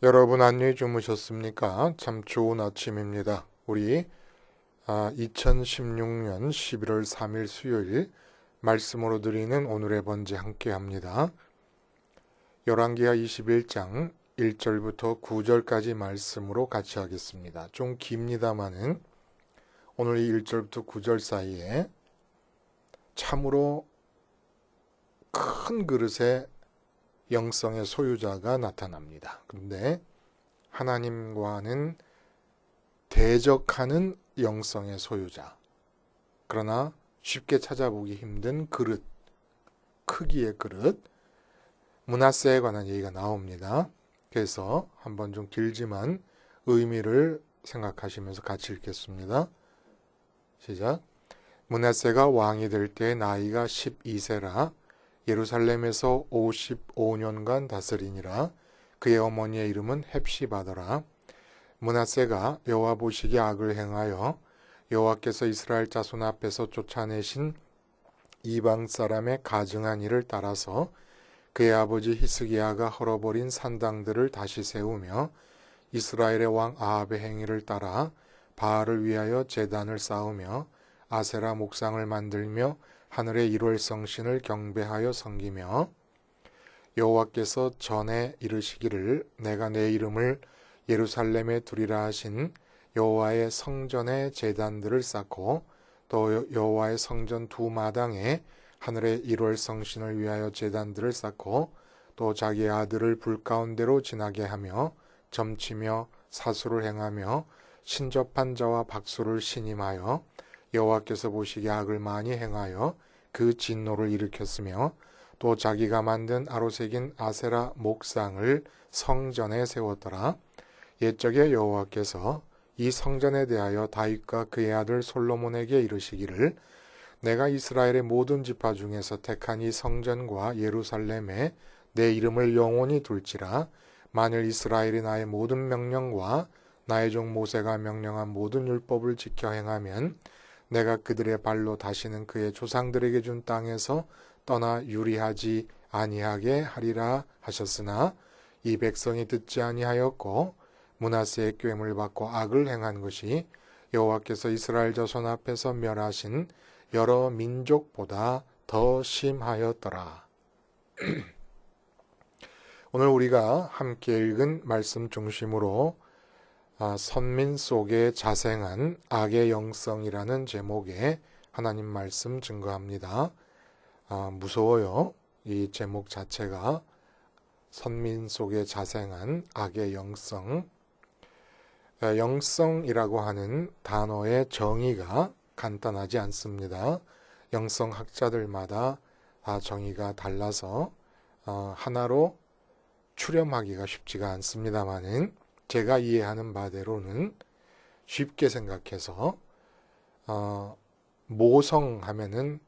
여러분 안녕히 주무셨습니까? 참 좋은 아침입니다. 우리 2016년 11월 3일 수요일 말씀으로 드리는 오늘의 번제 함께 합니다. 열왕기하 21장 1절부터 9절까지 말씀으로 같이 하겠습니다. 좀 깁니다마는 오늘 이 1절부터 9절 사이에 참으로 큰 그릇의 영성의 소유자가 나타납니다. 그런데 하나님과는 대적하는 영성의 소유자, 그러나 쉽게 찾아보기 힘든 그릇, 크기의 그릇, 므낫세에 관한 얘기가 나옵니다. 그래서 한번 좀 길지만 의미를 생각하시면서 같이 읽겠습니다. 시작. 므낫세가 왕이 될 때 나이가 12세라 예루살렘에서 55년간 다스리니라. 그의 어머니의 이름은 헵시바더라. 므낫세가 여호와 보시기에 악을 행하여 여호와께서 이스라엘 자손 앞에서 쫓아내신 이방 사람의 가증한 일을 따라서 그의 아버지 히스기야가 헐어버린 산당들을 다시 세우며 이스라엘의 왕 아합의 행위를 따라 바알을 위하여 제단을 쌓으며 아세라 목상을 만들며 하늘의 일월성신을 경배하여 섬기며 여호와께서 전에 이르시기를 내가 내 이름을 예루살렘에 두리라 하신 여호와의 성전의 제단들을 쌓고 또 여호와의 성전 두 마당에 하늘의 일월성신을 위하여 제단들을 쌓고 또 자기의 아들을 불 가운데로 지나게 하며 점치며 사수를 행하며 신접한 자와 박수를 신임하여 여호와께서 보시기에 악을 많이 행하여 그 진노를 일으켰으며 또 자기가 만든 아로새긴 아세라 목상을 성전에 세웠더라. 옛적에 여호와께서 이 성전에 대하여 다윗과 그의 아들 솔로몬에게 이르시기를 내가 이스라엘의 모든 지파 중에서 택한 이 성전과 예루살렘에 내 이름을 영원히 둘지라. 만일 이스라엘이 나의 모든 명령과 나의 종 모세가 명령한 모든 율법을 지켜 행하면 내가 그들의 발로 다시는 그의 조상들에게 준 땅에서 떠나 유리하지 아니하게 하리라 하셨으나 이 백성이 듣지 아니하였고 므낫세의 꾀를 받고 악을 행한 것이 여호와께서 이스라엘 자손 앞에서 멸하신 여러 민족보다 더 심하였더라. 오늘 우리가 함께 읽은 말씀 중심으로 선민 속에 자생한 악의 영성이라는 제목의 하나님 말씀 증거합니다. 무서워요. 이 제목 자체가 선민 속에 자생한 악의 영성. 영성이라고 하는 단어의 정의가 간단하지 않습니다. 영성학자들마다 정의가 달라서 하나로 추렴하기가 쉽지가 않습니다만은 제가 이해하는 바대로는 쉽게 생각해서 모성하면은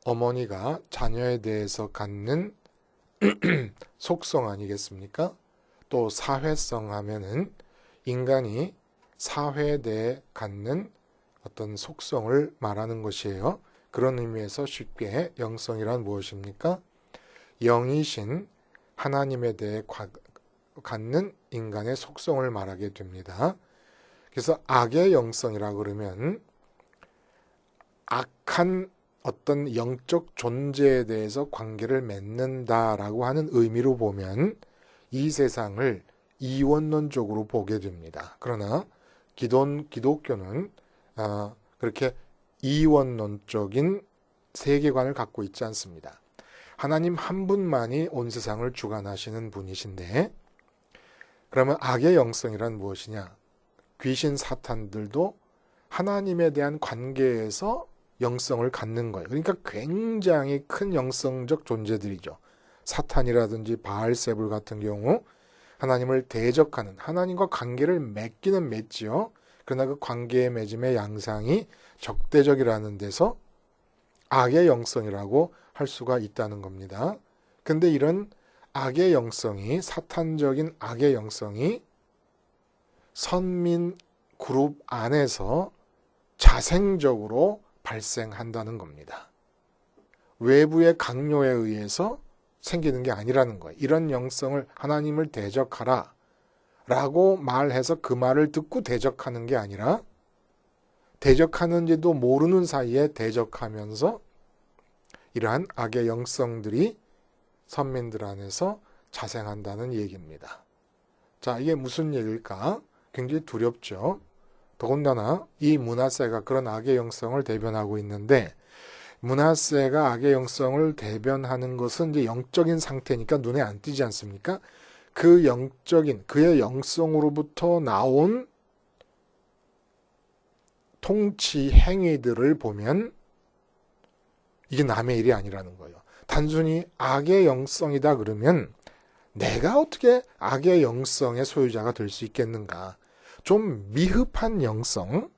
어머니가 자녀에 대해서 갖는 속성 아니겠습니까? 또 사회성 하면은 인간이 사회에 대해 갖는 어떤 속성을 말하는 것이에요. 그런 의미에서 쉽게 영성이란 무엇입니까? 영이신 하나님에 대해 갖는 인간의 속성을 말하게 됩니다. 그래서 악의 영성이라고 그러면 악한 어떤 영적 존재에 대해서 관계를 맺는다라고 하는 의미로 보면 이 세상을 이원론적으로 보게 됩니다. 그러나 기독교는 그렇게 이원론적인 세계관을 갖고 있지 않습니다. 하나님 한 분만이 온 세상을 주관하시는 분이신데 그러면 악의 영성이란 무엇이냐? 귀신 사탄들도 하나님에 대한 관계에서 영성을 갖는 거예요. 그러니까 굉장히 큰 영성적 존재들이죠. 사탄이라든지 바알세불 같은 경우 하나님을 대적하는, 하나님과 관계를 맺기는 맺지요. 그러나 그 관계의 맺음의 양상이 적대적이라는 데서 악의 영성이라고 할 수가 있다는 겁니다. 근데 이런 악의 영성이, 사탄적인 악의 영성이 선민 그룹 안에서 자생적으로 발생한다는 겁니다. 외부의 강요에 의해서 생기는 게 아니라는 거예요. 이런 영성을 하나님을 대적하라. 라고 말해서 그 말을 듣고 대적하는 게 아니라 대적하는지도 모르는 사이에 대적하면서 이러한 악의 영성들이 선민들 안에서 자생한다는 얘기입니다. 자, 이게 무슨 얘기일까? 굉장히 두렵죠. 더군다나 이 므낫세가 그런 악의 영성을 대변하고 있는데 므낫세가 악의 영성을 대변하는 것은 이제 영적인 상태니까 눈에 안 띄지 않습니까? 그 영적인 그의 영성으로부터 나온 통치 행위들을 보면 이게 남의 일이 아니라는 거예요. 단순히 악의 영성이다 그러면 내가 어떻게 악의 영성의 소유자가 될 수 있겠는가? 좀 미흡한 영성,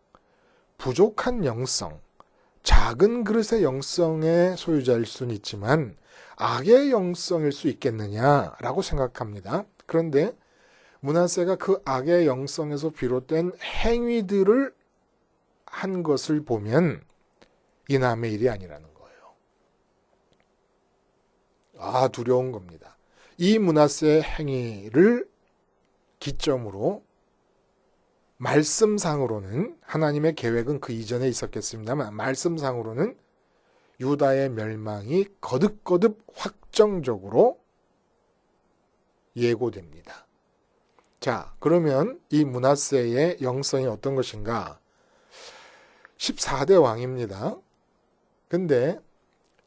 부족한 영성, 작은 그릇의 영성의 소유자일 수는 있지만 악의 영성일 수 있겠느냐라고 생각합니다. 그런데 므낫세가 그 악의 영성에서 비롯된 행위들을 한 것을 보면 이 남의 일이 아니라는 거예요. 아, 두려운 겁니다. 이 므낫세의 행위를 기점으로 말씀상으로는 하나님의 계획은 그 이전에 있었겠습니다만 말씀상으로는 유다의 멸망이 거듭거듭 확정적으로 예고됩니다. 자, 그러면 이 므낫세의 영성이 어떤 것인가? 14대 왕입니다. 근데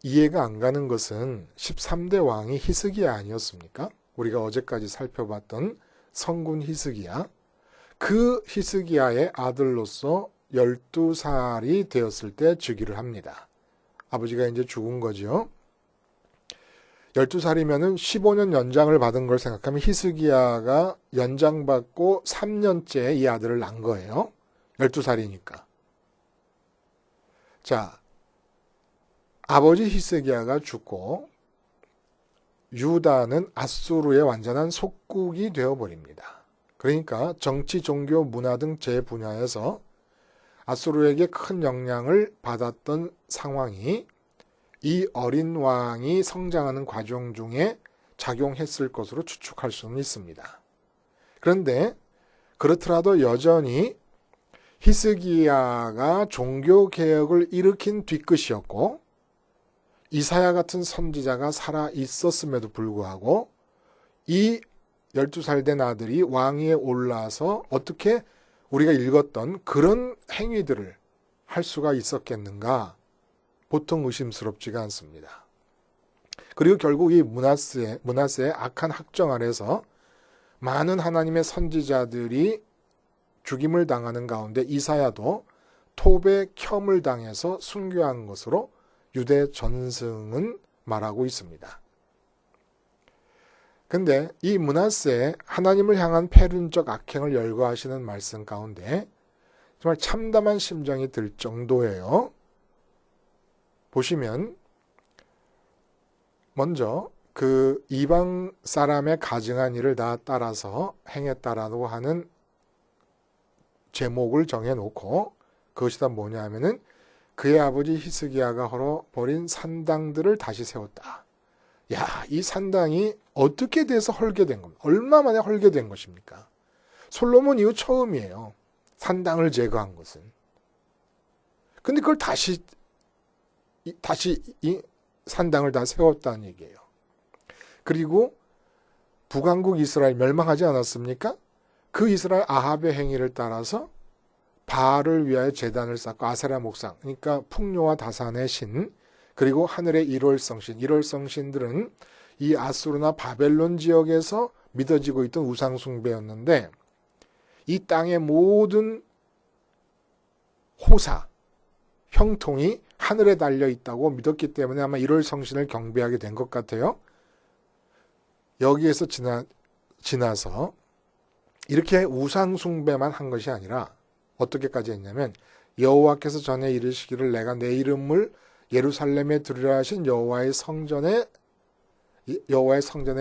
이해가 안 가는 것은 13대 왕이 히스기야 아니었습니까? 우리가 어제까지 살펴봤던 성군 히스기야. 그 히스기야의 아들로서 12살이 되었을 때 즉위를 합니다. 아버지가 이제 죽은 거죠. 12살이면은 15년 연장을 받은 걸 생각하면 히스기야가 연장받고 3년째 이 아들을 낳은 거예요. 12살이니까. 자, 아버지 히스기야가 죽고 유다는 아수르의 완전한 속국이 되어버립니다. 그러니까 정치, 종교, 문화 등 제 분야에서 아수르에게 큰 영향을 받았던 상황이 이 어린 왕이 성장하는 과정 중에 작용했을 것으로 추측할 수는 있습니다. 그런데 그렇더라도 여전히 히스기야가 종교개혁을 일으킨 뒤끝이었고 이사야 같은 선지자가 살아 있었음에도 불구하고 이 12살 된 아들이 왕위에 올라서 어떻게 우리가 읽었던 그런 행위들을 할 수가 있었겠는가? 보통 의심스럽지가 않습니다. 그리고 결국 이 므낫세의 악한 학정 아래서 많은 하나님의 선지자들이 죽임을 당하는 가운데 이사야도 톱에 켬을 당해서 순교한 것으로 유대 전승은 말하고 있습니다. 근데 이 므낫세 하나님을 향한 패륜적 악행을 열거하시는 말씀 가운데 정말 참담한 심정이 들 정도예요. 보시면 먼저 그 이방 사람의 가증한 일을 다 따라서 행했다라고 하는 제목을 정해놓고 그것이 다 뭐냐 하면은 그의 아버지 히스기야가 헐어버린 산당들을 다시 세웠다. 야, 이 산당이 어떻게 돼서 헐게 된 겁니까? 얼마 만에 헐게 된 것입니까? 솔로몬 이후 처음이에요. 산당을 제거한 것은. 근데 그걸 다시 이 산당을 다 세웠다는 얘기예요. 그리고 북왕국 이스라엘 멸망하지 않았습니까? 그 이스라엘 아합의 행위를 따라서 바알을 위하여 제단을 쌓고 아세라 목상, 그러니까 풍요와 다산의 신, 그리고 하늘의 일월성신, 일월성신들은 이 아수르나 바벨론 지역에서 믿어지고 있던 우상숭배였는데 이 땅의 모든 호사, 형통이 하늘에 달려있다고 믿었기 때문에 아마 일월성신을 경배하게 된 것 같아요. 여기에서 지나서 이렇게 우상숭배만 한 것이 아니라 어떻게까지 했냐면 여호와께서 전에 이르시기를 내가 내 이름을 예루살렘에 두리라 하신 여호와의 성전에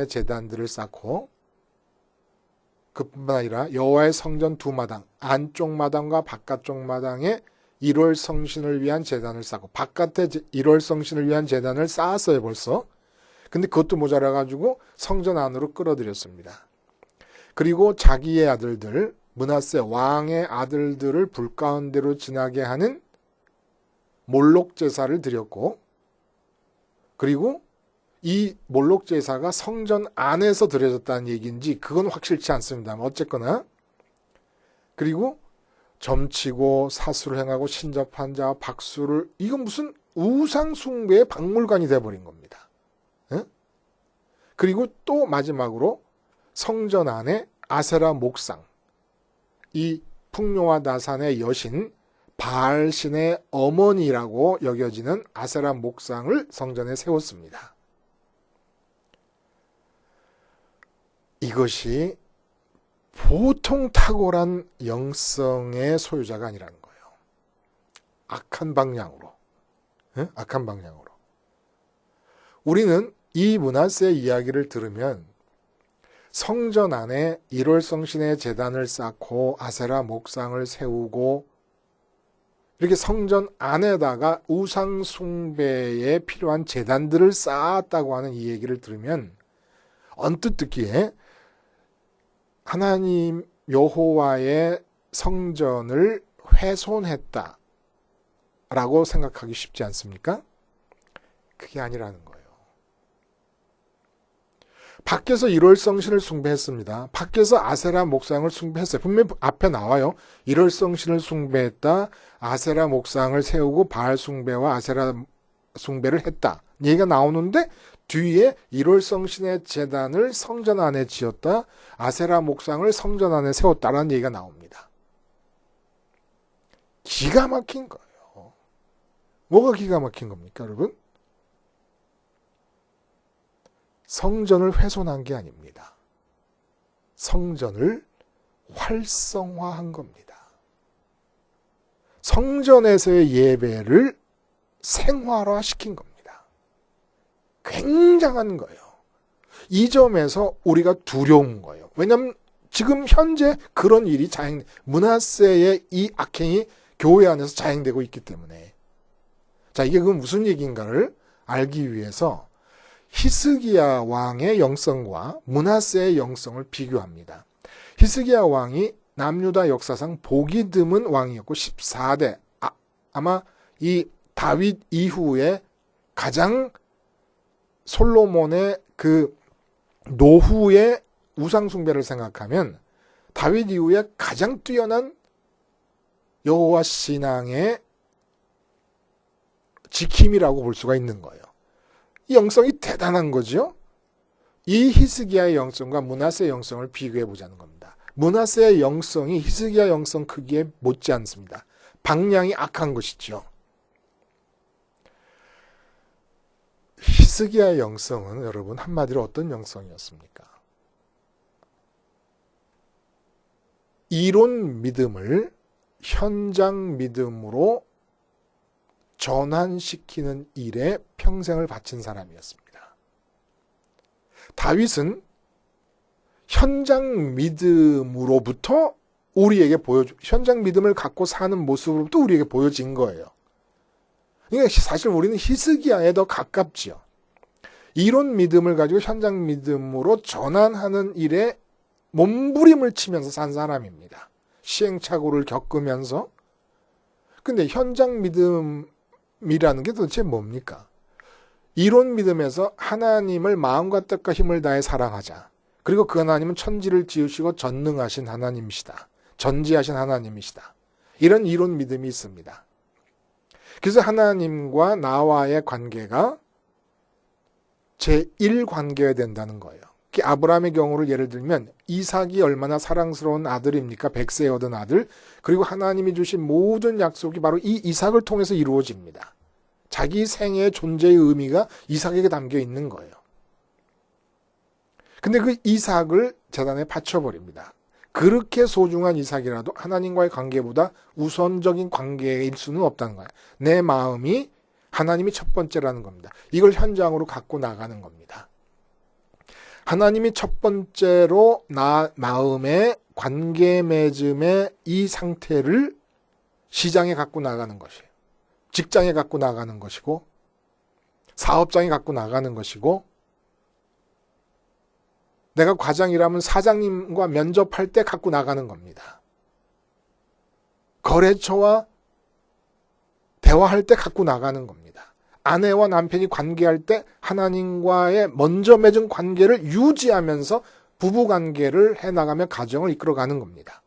제단들을 쌓고 그뿐만 아니라 여호와의 성전 두 마당 안쪽 마당과 바깥쪽 마당에 일월성신을 위한 제단을 쌓고 바깥에 일월성신을 위한 제단을 쌓았어요 벌써. 근데 그것도 모자라가지고 성전 안으로 끌어들였습니다. 그리고 자기의 아들들, 므낫세 왕의 아들들을 불 가운데로 지나게 하는 몰록 제사를 드렸고, 그리고 이 몰록 제사가 성전 안에서 드려졌다는 얘기인지 그건 확실치 않습니다만 어쨌거나, 그리고 점치고 사수를 행하고 신접한 자와 박수를, 이건 무슨 우상 숭배의 박물관이 돼버린 겁니다. 예? 그리고 또 마지막으로 성전 안에 아세라 목상, 이 풍요와 나산의 여신 바알신의 어머니라고 여겨지는 아세라 목상을 성전에 세웠습니다. 이것이 보통 탁월한 영성의 소유자가 아니라는 거예요. 악한 방향으로. 네? 악한 방향으로. 우리는 이 므낫세의 이야기를 들으면 성전 안에 일월성신의 제단을 쌓고 아세라 목상을 세우고 이렇게 성전 안에다가 우상 숭배에 필요한 제단들을 쌓았다고 하는 이 얘기를 들으면 언뜻 듣기에 하나님 여호와의 성전을 훼손했다라고 생각하기 쉽지 않습니까? 그게 아니라는 거예요. 밖에서 일월성신을 숭배했습니다. 밖에서 아세라 목상을 숭배했어요. 분명히 앞에 나와요. 일월성신을 숭배했다. 아세라 목상을 세우고 바알 숭배와 아세라 숭배를 했다. 얘기가 나오는데 뒤에 일월성신의 제단을 성전 안에 지었다. 아세라 목상을 성전 안에 세웠다라는 얘기가 나옵니다. 기가 막힌 거예요. 뭐가 기가 막힌 겁니까, 여러분? 성전을 훼손한 게 아닙니다. 성전을 활성화한 겁니다. 성전에서의 예배를 생활화시킨 겁니다. 굉장한 거예요. 이 점에서 우리가 두려운 거예요. 왜냐하면 지금 현재 그런 일이 므낫세의 이 악행이 교회 안에서 자행되고 있기 때문에. 자, 이게 그 무슨 얘기인가를 알기 위해서 히스기야 왕의 영성과 므낫세의 영성을 비교합니다. 히스기야 왕이 남유다 역사상 보기 드문 왕이었고 14대, 아마 이 다윗 이후에 가장 솔로몬의 그 노후의 우상숭배를 생각하면 다윗 이후에 가장 뛰어난 여호와 신앙의 지킴이라고 볼 수가 있는 거예요. 이 영성이 대단한 거죠. 이 히스기야의 영성과 므낫세의 영성을 비교해 보자는 겁니다. 므낫세의 영성이 히스기야 영성 크기에 못지 않습니다. 방향이 악한 것이죠. 히스기야의 영성은 여러분 한마디로 어떤 영성이었습니까? 이론 믿음을 현장 믿음으로 전환시키는 일에 평생을 바친 사람이었습니다. 다윗은 현장 믿음으로부터 현장 믿음을 갖고 사는 모습으로부터 우리에게 보여진 거예요. 그러니까 사실 우리는 히스기야에 더 가깝지요. 이론 믿음을 가지고 현장 믿음으로 전환하는 일에 몸부림을 치면서 산 사람입니다. 시행착오를 겪으면서. 근데 현장 믿음이라는 게 도대체 뭡니까? 이론 믿음에서 하나님을 마음과 뜻과 힘을 다해 사랑하자. 그리고 그 하나님은 천지를 지으시고 전능하신 하나님이시다. 전지하신 하나님이시다. 이런 이론 믿음이 있습니다. 그래서 하나님과 나와의 관계가 제1관계여야 된다는 거예요. 아브라함의 경우를 예를 들면 이삭이 얼마나 사랑스러운 아들입니까? 100세에 얻은 아들. 그리고 하나님이 주신 모든 약속이 바로 이 이삭을 통해서 이루어집니다. 자기 생애의 존재의 의미가 이삭에게 담겨 있는 거예요. 근데 그 이삭을 제단에 바쳐버립니다. 그렇게 소중한 이삭이라도 하나님과의 관계보다 우선적인 관계일 수는 없다는 거예요. 내 마음이 하나님이 첫 번째라는 겁니다. 이걸 현장으로 갖고 나가는 겁니다. 하나님이 첫 번째로 마음의 관계 맺음의 이 상태를 시장에 갖고 나가는 것이에요. 직장에 갖고 나가는 것이고 사업장에 갖고 나가는 것이고 내가 과장이라면 사장님과 면접할 때 갖고 나가는 겁니다. 거래처와 대화할 때 갖고 나가는 겁니다. 아내와 남편이 관계할 때 하나님과의 먼저 맺은 관계를 유지하면서 부부관계를 해나가며 가정을 이끌어가는 겁니다.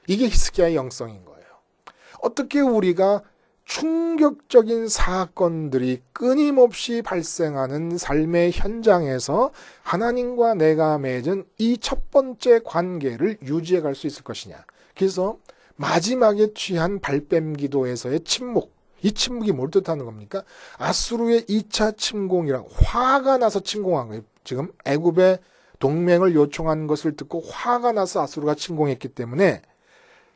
이게 히스기야의 영성인 거예요. 어떻게 우리가 충격적인 사건들이 끊임없이 발생하는 삶의 현장에서 하나님과 내가 맺은 이 첫 번째 관계를 유지해 갈 수 있을 것이냐. 그래서 마지막에 취한 발뺌 기도에서의 침묵. 이 침묵이 뭘 뜻하는 겁니까? 아수르의 2차 침공이라 화가 나서 침공한 거예요. 지금 애굽의 동맹을 요청한 것을 듣고 화가 나서 아수르가 침공했기 때문에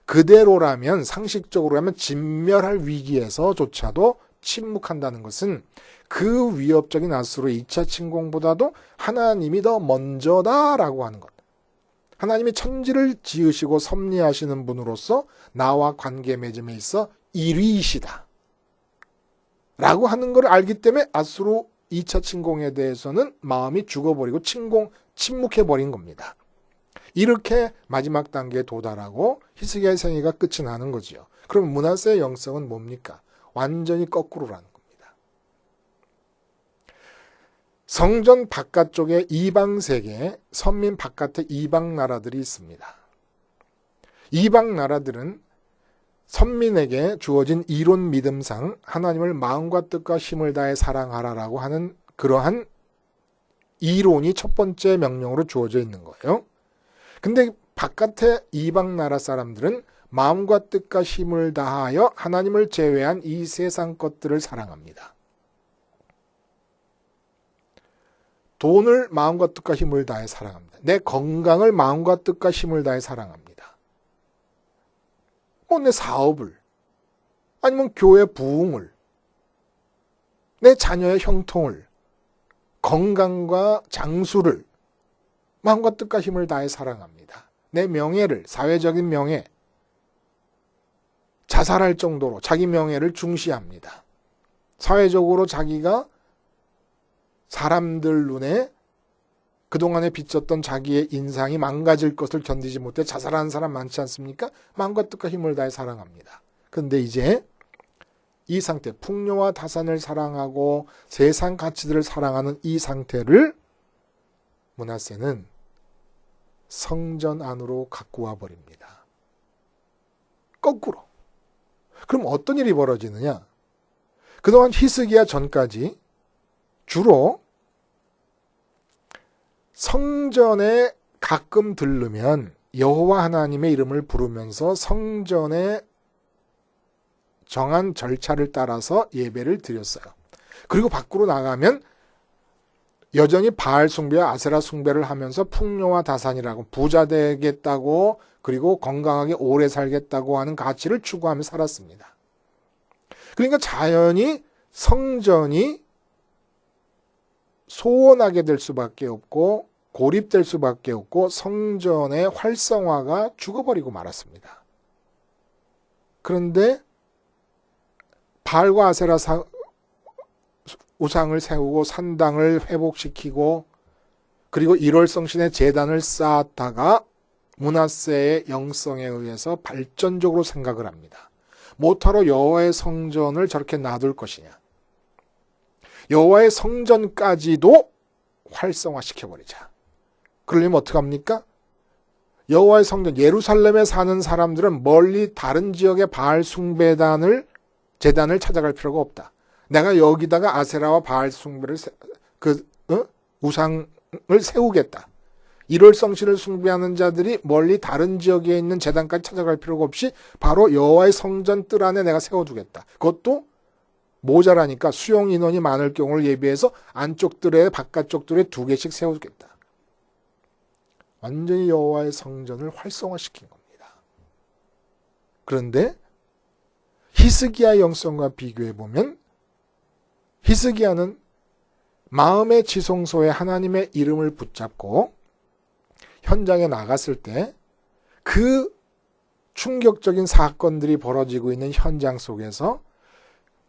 그대로라면 상식적으로 하면 진멸할 위기에서조차도 침묵한다는 것은 그 위협적인 아수르의 2차 침공보다도 하나님이 더 먼저다라고 하는 것. 하나님이 천지를 지으시고 섭리하시는 분으로서 나와 관계 맺음에 있어 1위이시다. 라고 하는 걸 알기 때문에 아수르 2차 침공에 대해서는 마음이 죽어버리고 침묵해버린 겁니다. 이렇게 마지막 단계에 도달하고 히스기야의 생애가 끝이 나는 거지요. 그럼 므낫세의 영성은 뭡니까? 완전히 거꾸로라는 겁니다. 성전 바깥쪽에 이방 세계, 선민 바깥에 이방 나라들이 있습니다. 이방 나라들은 선민에게 주어진 이론 믿음상 하나님을 마음과 뜻과 힘을 다해 사랑하라라고 하는 그러한 이론이 첫 번째 명령으로 주어져 있는 거예요. 근데 바깥의 이방 나라 사람들은 마음과 뜻과 힘을 다하여 하나님을 제외한 이 세상 것들을 사랑합니다. 돈을 마음과 뜻과 힘을 다해 사랑합니다. 내 건강을 마음과 뜻과 힘을 다해 사랑합니다. 내 사업을, 아니면 교회 부흥을, 내 자녀의 형통을, 건강과 장수를 마음과 뜻과 힘을 다해 사랑합니다. 내 명예를, 사회적인 명예, 자살할 정도로 자기 명예를 중시합니다. 사회적으로 자기가 사람들 눈에 그동안에 비쳤던 자기의 인상이 망가질 것을 견디지 못해 자살하는 사람 많지 않습니까? 마음과 뜻과 힘을 다해 사랑합니다. 그런데 이제 이 상태, 풍요와 다산을 사랑하고 세상 가치들을 사랑하는 이 상태를 므낫세는 성전 안으로 갖고 와 버립니다. 거꾸로. 그럼 어떤 일이 벌어지느냐? 그동안 히스기야 전까지 주로 성전에 가끔 들르면 여호와 하나님의 이름을 부르면서 성전에 정한 절차를 따라서 예배를 드렸어요. 그리고 밖으로 나가면 여전히 바알 숭배와 아세라 숭배를 하면서 풍요와 다산이라고 부자 되겠다고 그리고 건강하게 오래 살겠다고 하는 가치를 추구하며 살았습니다. 그러니까 자연히 성전이 소원하게 될 수밖에 없고 고립될 수밖에 없고 성전의 활성화가 죽어버리고 말았습니다. 그런데 바알과 아세라 우상을 세우고 산당을 회복시키고 그리고 1월 성신의 제단을 쌓았다가 므낫세의 영성에 의해서 발전적으로 생각을 합니다. 못하러 여호와의 성전을 저렇게 놔둘 것이냐. 여호와의 성전까지도 활성화시켜버리자. 그러려면 어떡합니까? 여호와의 성전, 예루살렘에 사는 사람들은 멀리 다른 지역의 바알 숭배단을 제단을 찾아갈 필요가 없다. 내가 여기다가 아세라와 바알 숭배를 우상을 세우겠다. 1월 성신을 숭배하는 자들이 멀리 다른 지역에 있는 제단까지 찾아갈 필요가 없이 바로 여호와의 성전 뜰 안에 내가 세워두겠다. 그것도 모자라니까 수용 인원이 많을 경우를 예비해서 안쪽 뜰에 바깥쪽 뜰에 2개씩 세워두겠다. 완전히 여호와의 성전을 활성화시킨 겁니다. 그런데 히스기야의 영성과 비교해보면 히스기야는 마음의 지성소에 하나님의 이름을 붙잡고 현장에 나갔을 때 그 충격적인 사건들이 벌어지고 있는 현장 속에서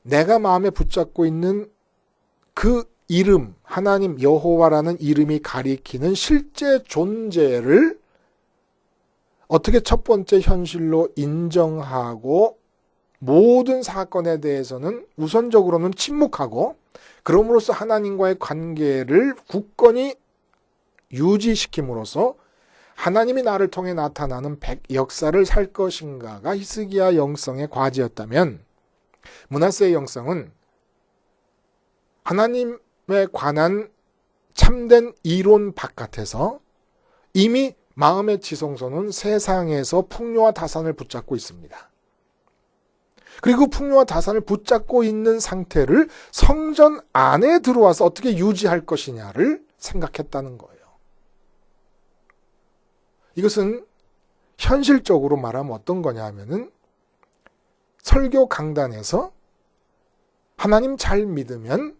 내가 마음에 붙잡고 있는 그 이름, 하나님 여호와라는 이름이 가리키는 실제 존재를 어떻게 첫 번째 현실로 인정하고 모든 사건에 대해서는 우선적으로는 침묵하고 그럼으로써 하나님과의 관계를 굳건히 유지시킴으로써 하나님이 나를 통해 나타나는 역사를 살 것인가가 히스기야 영성의 과제였다면 므낫세의 영성은 하나님에 관한 참된 이론 바깥에서 이미 마음의 지성소는 세상에서 풍요와 다산을 붙잡고 있습니다. 그리고 풍요와 다산을 붙잡고 있는 상태를 성전 안에 들어와서 어떻게 유지할 것이냐를 생각했다는 거예요. 이것은 현실적으로 말하면 어떤 거냐 하면은 설교 강단에서 하나님 잘 믿으면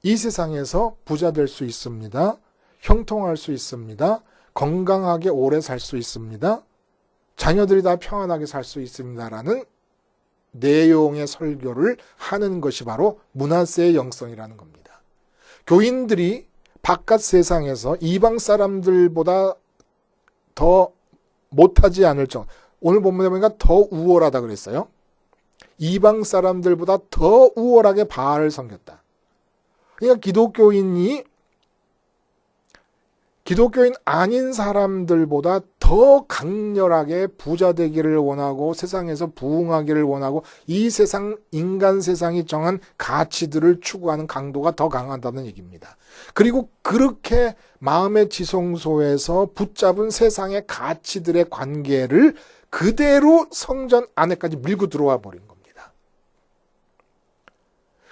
이 세상에서 부자 될 수 있습니다. 형통할 수 있습니다. 건강하게 오래 살 수 있습니다. 자녀들이 다 평안하게 살 수 있습니다라는 내용의 설교를 하는 것이 바로 므낫세의 영성이라는 겁니다. 교인들이 바깥 세상에서 이방 사람들보다 더 못하지 않을 정도, 오늘 본문에 보니까 더 우월하다 그랬어요. 이방 사람들보다 더 우월하게 바알을 섬겼다. 그러니까 기독교인 아닌 사람들보다 더 강렬하게 부자 되기를 원하고 세상에서 부흥하기를 원하고 이 세상, 인간 세상이 정한 가치들을 추구하는 강도가 더 강하다는 얘기입니다. 그리고 그렇게 마음의 지성소에서 붙잡은 세상의 가치들의 관계를 그대로 성전 안에까지 밀고 들어와 버린 겁니다.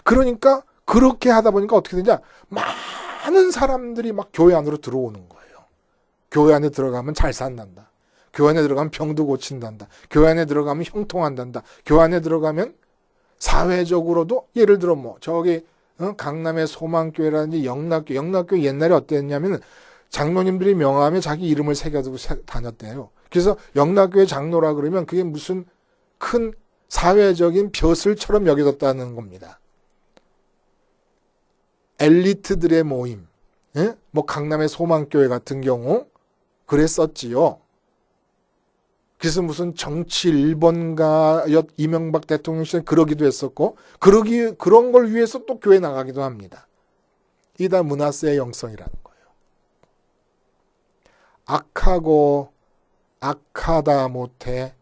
그러니까 그렇게 하다 보니까 어떻게 되냐? 많은 사람들이 막 교회 안으로 들어오는 거예요. 교회 안에 들어가면 잘 산단다. 교회 안에 들어가면 병도 고친단다. 교회 안에 들어가면 형통한단다. 교회 안에 들어가면 사회적으로도 예를 들어 뭐 저기 강남의 소망교회라든지 영락교회 옛날에 어땠냐면 장로님들이 명함에 자기 이름을 새겨두고 다녔대요. 그래서 영락교회 장로라 그러면 그게 무슨 큰 사회적인 벼슬처럼 여겨졌다는 겁니다. 엘리트들의 모임, 뭐 강남의 소망교회 같은 경우 그랬었지요. 그래서 무슨 정치 1번가였 이명박 대통령 시절에 그러기도 했었고 그런 걸 위해서 또 교회 나가기도 합니다. 이게 다 므낫세의 영성이라는 거예요. 악하고 악하다 못해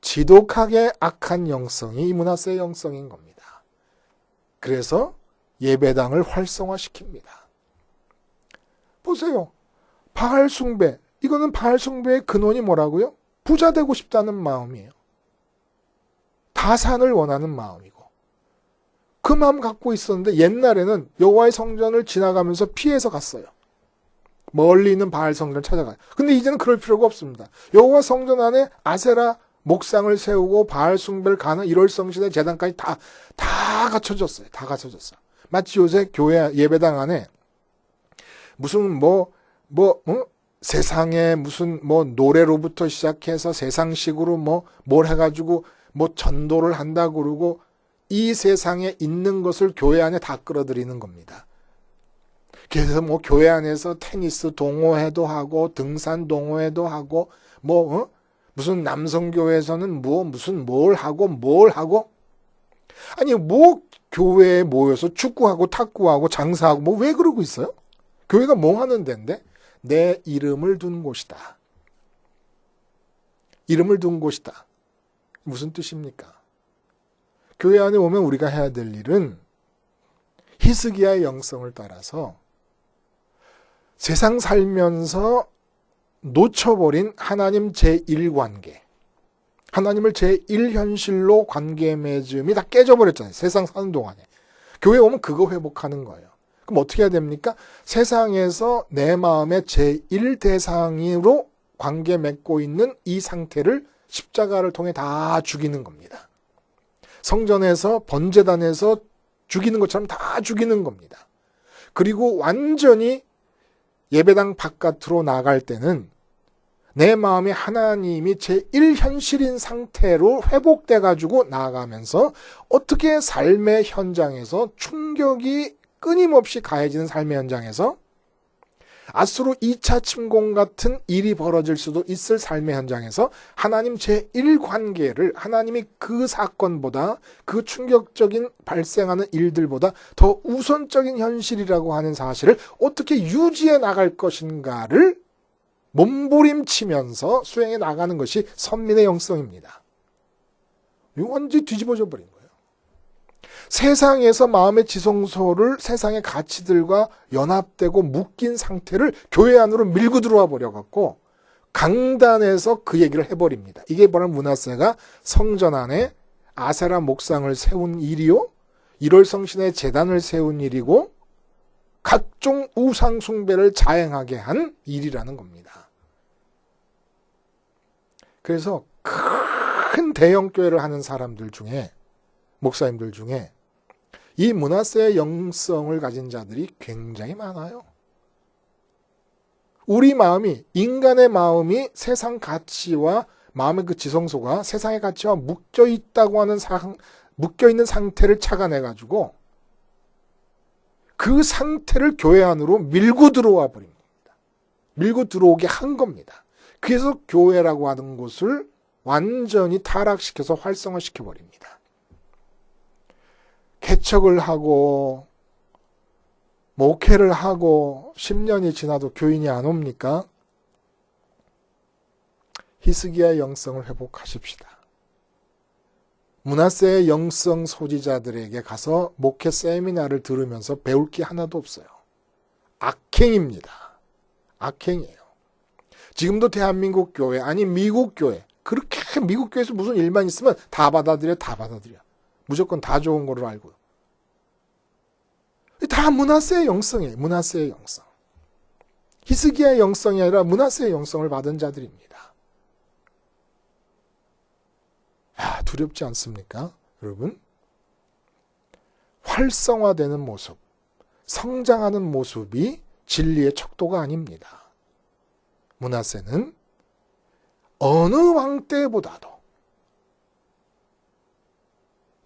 지독하게 악한 영성이 이 므낫세의 영성인 겁니다. 그래서 예배당을 활성화시킵니다. 보세요. 바알 숭배. 이거는 바알 숭배의 근원이 뭐라고요? 부자 되고 싶다는 마음이에요. 다산을 원하는 마음이고. 그 마음 갖고 있었는데 옛날에는 여호와의 성전을 지나가면서 피해서 갔어요. 멀리 있는 바알 성전을 찾아가요. 근데 이제는 그럴 필요가 없습니다. 여호와 성전 안에 아세라 목상을 세우고 바알 숭배를 가는 1월 성신의 제단까지 다 갖춰졌어요. 다 갖춰졌어요. 마치 요새 교회 예배당 안에 무슨 세상에 무슨 노래로부터 시작해서 세상식으로 뭘 해가지고 전도를 한다고 그러고 이 세상에 있는 것을 교회 안에 다 끌어들이는 겁니다. 그래서 교회 안에서 테니스 동호회도 하고 등산 동호회도 하고 무슨 남성교회에서는 무슨 뭘 하고 아니 교회에 모여서 축구하고 탁구하고 장사하고 왜 그러고 있어요? 교회가 뭐 하는 데인데? 내 이름을 둔 곳이다. 이름을 둔 곳이다. 무슨 뜻입니까? 교회 안에 오면 우리가 해야 될 일은 히스기야의 영성을 따라서 세상 살면서 놓쳐버린 하나님 제1관계, 하나님을 제1현실로 관계 맺음이 다 깨져버렸잖아요. 세상 사는 동안에. 교회 오면 그거 회복하는 거예요. 그럼 어떻게 해야 됩니까? 세상에서 내 마음의 제1대상으로 관계 맺고 있는 이 상태를 십자가를 통해 다 죽이는 겁니다. 성전에서 번제단에서 죽이는 것처럼 다 죽이는 겁니다. 그리고 완전히 예배당 바깥으로 나갈 때는 내 마음이 하나님이 제1현실인 상태로 회복돼가지고 나아가면서 어떻게 삶의 현장에서 충격이 끊임없이 가해지는 삶의 현장에서 앞으로 2차 침공 같은 일이 벌어질 수도 있을 삶의 현장에서 하나님 제1관계를 하나님이 그 사건보다 그 충격적인 발생하는 일들보다 더 우선적인 현실이라고 하는 사실을 어떻게 유지해 나갈 것인가를 몸부림치면서 수행해 나가는 것이 선민의 영성입니다. 이거 완전히 뒤집어져 버린 거예요. 세상에서 마음의 지성소를 세상의 가치들과 연합되고 묶인 상태를 교회 안으로 밀고 들어와 버려갖고 강단에서 그 얘기를 해버립니다. 이게 바로 므낫세가 성전 안에 아세라 목상을 세운 일이요, 1월 성신의 제단을 세운 일이고 각종 우상 숭배를 자행하게 한 일이라는 겁니다. 그래서 큰 대형 교회를 하는 사람들 중에, 목사님들 중에 이 므낫세의 영성을 가진 자들이 굉장히 많아요. 우리 마음이, 인간의 마음이 세상 가치와 마음의 그 지성소가 세상의 가치와 묶여 있다고 하는 묶여 있는 상태를 착안해가지고 그 상태를 교회 안으로 밀고 들어와 버립니다. 밀고 들어오게 한 겁니다. 그래서 교회라고 하는 곳을 완전히 타락시켜서 활성화시켜 버립니다. 개척을 하고 목회를 하고 10년이 지나도 교인이 안 옵니까? 히스기야의 영성을 회복하십시다. 므낫세의 영성 소지자들에게 가서 목회 세미나를 들으면서 배울 게 하나도 없어요. 악행입니다. 악행이에요. 지금도 대한민국 교회, 아니 미국 교회, 그렇게 미국 교회에서 무슨 일만 있으면 다 받아들여. 무조건 다 좋은 거로 알고요. 다 므낫세의 영성이에요. 므낫세의 영성. 히스기야의 영성이 아니라 므낫세의 영성을 받은 자들입니다. 두렵지 않습니까? 여러분? 활성화되는 모습, 성장하는 모습이 진리의 척도가 아닙니다. 므낫세는 어느 왕 때보다도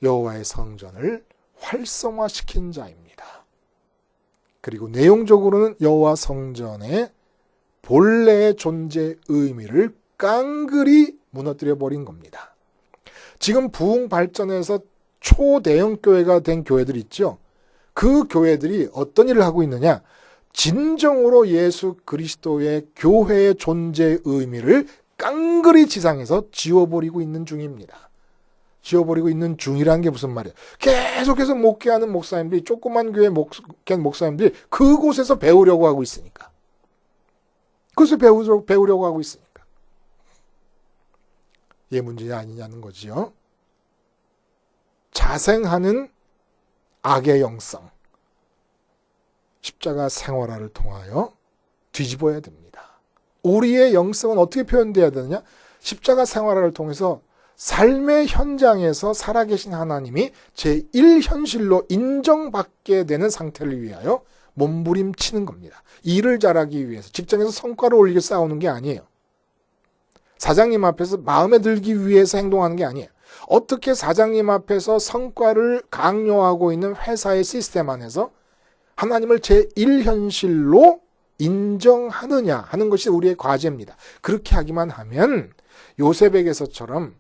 여호와의 성전을 활성화시킨 자입니다. 그리고 내용적으로는 여호와 성전의 본래의 존재 의미를 깡그리 무너뜨려 버린 겁니다. 지금 부흥 발전해서 초대형 교회가 된 교회들 있죠. 그 교회들이 어떤 일을 하고 있느냐? 진정으로 예수 그리스도의 교회의 존재 의미를 깡그리 지상에서 지워버리고 있는 중입니다. 지워버리고 있는 중이라는 게 무슨 말이에요? 계속해서 목회하는 목사님들이, 조그만 교회 목회하는 목사님들이 그곳에서 배우려고 하고 있으니까. 그것을 배우려고 하고 있으니까. 이게 문제 아니냐는 거지요. 자생하는 악의 영성, 십자가 생활화를 통하여 뒤집어야 됩니다. 우리의 영성은 어떻게 표현되어야 되느냐? 십자가 생활화를 통해서 삶의 현장에서 살아계신 하나님이 제1현실로 인정받게 되는 상태를 위하여 몸부림치는 겁니다. 일을 잘하기 위해서, 직장에서 성과를 올리기 위해서 싸우는 게 아니에요. 사장님 앞에서 마음에 들기 위해서 행동하는 게 아니에요. 어떻게 사장님 앞에서 성과를 강요하고 있는 회사의 시스템 안에서 하나님을 제1현실로 인정하느냐 하는 것이 우리의 과제입니다. 그렇게 하기만 하면 요셉에게서처럼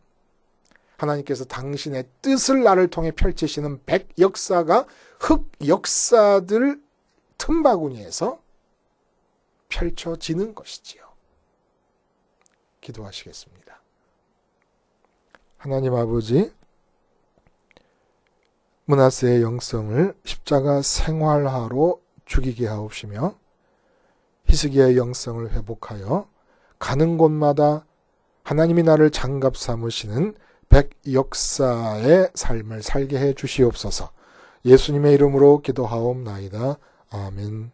하나님께서 당신의 뜻을 나를 통해 펼치시는 백역사가 흑역사들 틈바구니에서 펼쳐지는 것이지요. 기도하시겠습니다. 하나님 아버지, 므낫세의 영성을 십자가 생활화로 죽이게 하옵시며 히스기야의 영성을 회복하여 가는 곳마다 하나님이 나를 장갑 삼으시는 백역사의 삶을 살게 해 주시옵소서. 예수님의 이름으로 기도하옵나이다. 아멘.